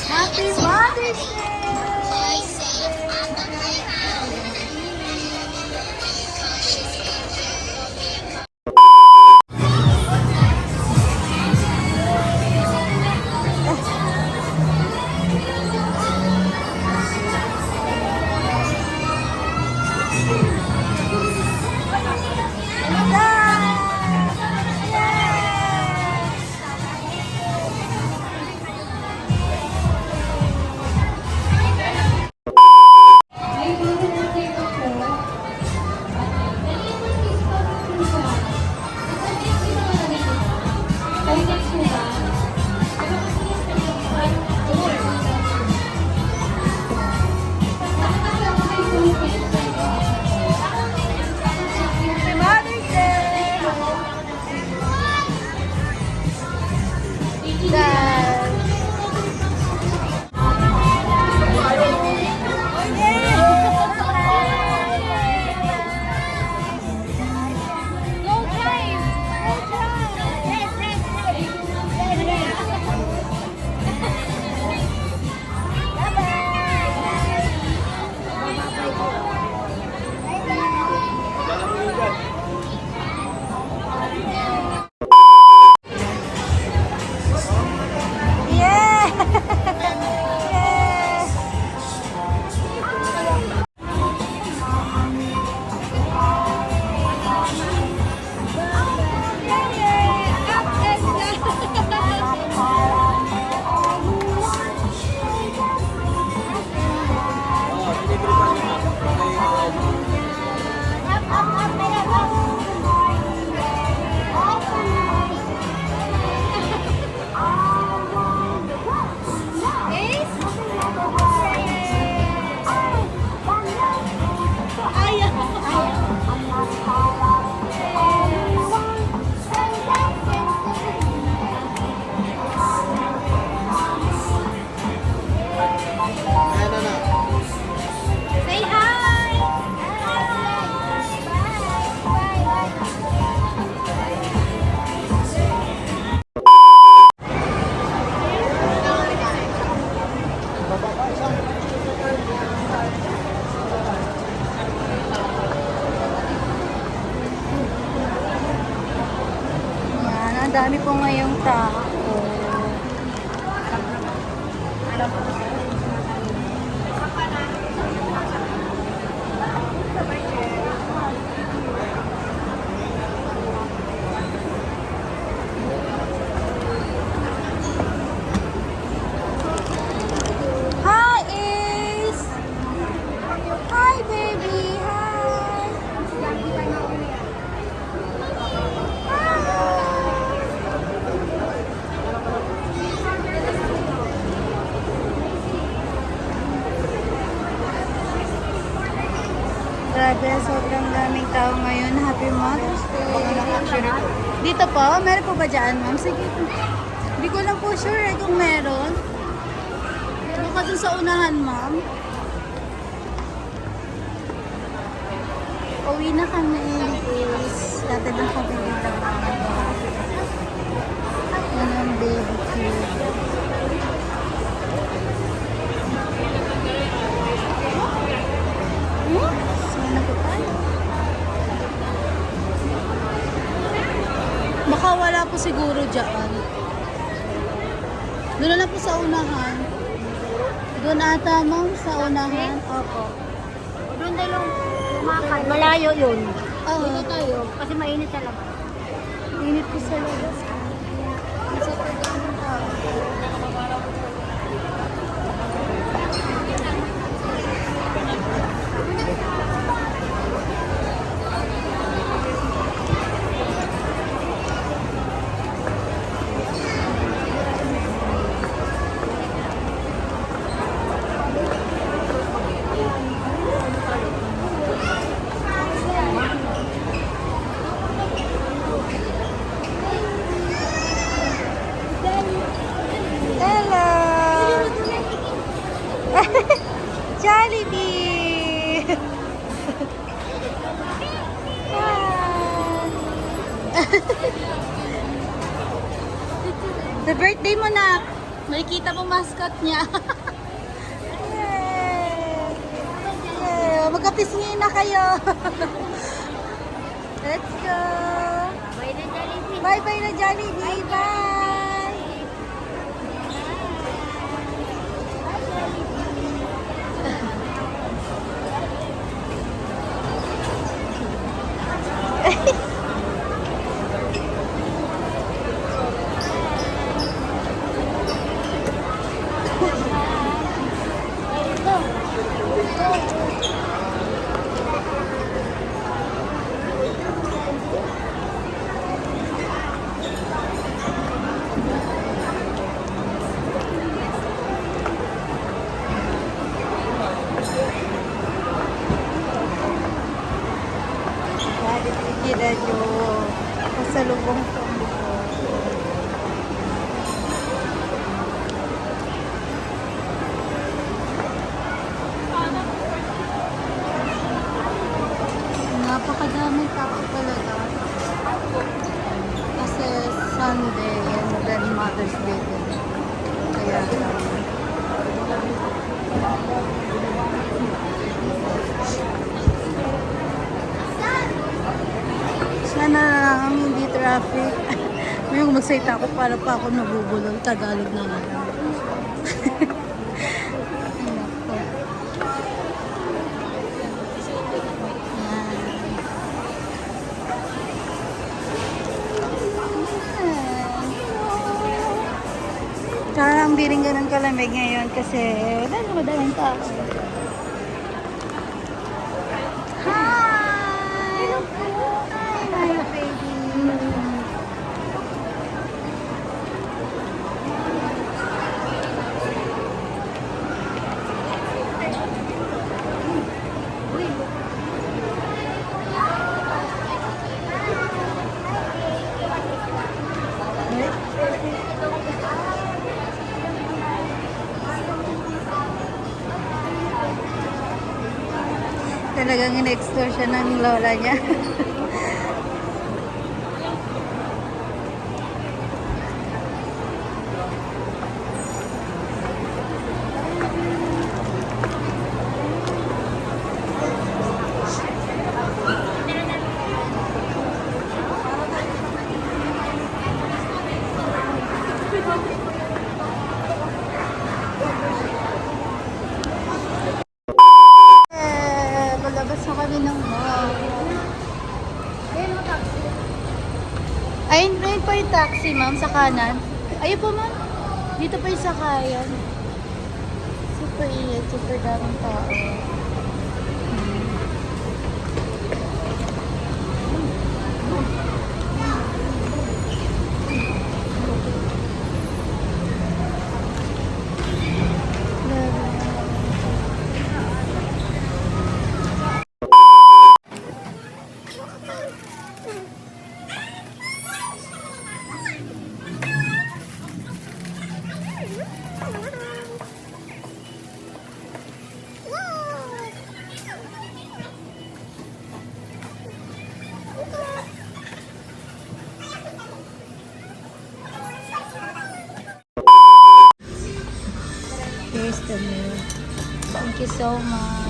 Happy Mother's Day! Ang dami po ngayong tao. Hi, Ace! Hi, baby! Grabe, sobrang daming tao ngayon. Happy Mother's Day. Dito po? Meron po ba dyan, ma'am? Sige. Hindi ko lang po sure kung meron. Baka dun sa unahan, ma'am. Uwi na kami. Dati lang kami dito. Yan ang baby cute. Sana po tayo. Baka wala po siguro dyan. Doon na lang po sa unahan. Doon ata, ma'am, sa unahan. Opo. Doon tayo kumakan. Malayo yun. Oo. Dito tayo. Kasi mainit talaga. Init po sa labas. Nasa tagal ng tao. Sa birthday mo na, makikita mo mascot niya. Yay! Yay! Magkapisingin na kayo. Let's go! Bye na Jollibee. Bye-bye na Jollibee! Bye! Kita nyo, pasalubong ko. Napakadaming tao talaga. Kasi Sunday and then Mother's Day din. Kaya sana lang hindi traffic. May magsalita ako para pa ako nabubulol. Tagalog na nga. Sana ang biling ganun kalamig ngayon kasi dahil madaling tao. Hi! Hi, baby. Talagang in-explore siya ng lola niya. Palabas na kami ng mall. Ayun pa yung taxi, ma'am, sa kanan. Ayun po, ma'am. Dito pa yung sakayan. Super init, super daming tao. Here's the meal. Thank you so much.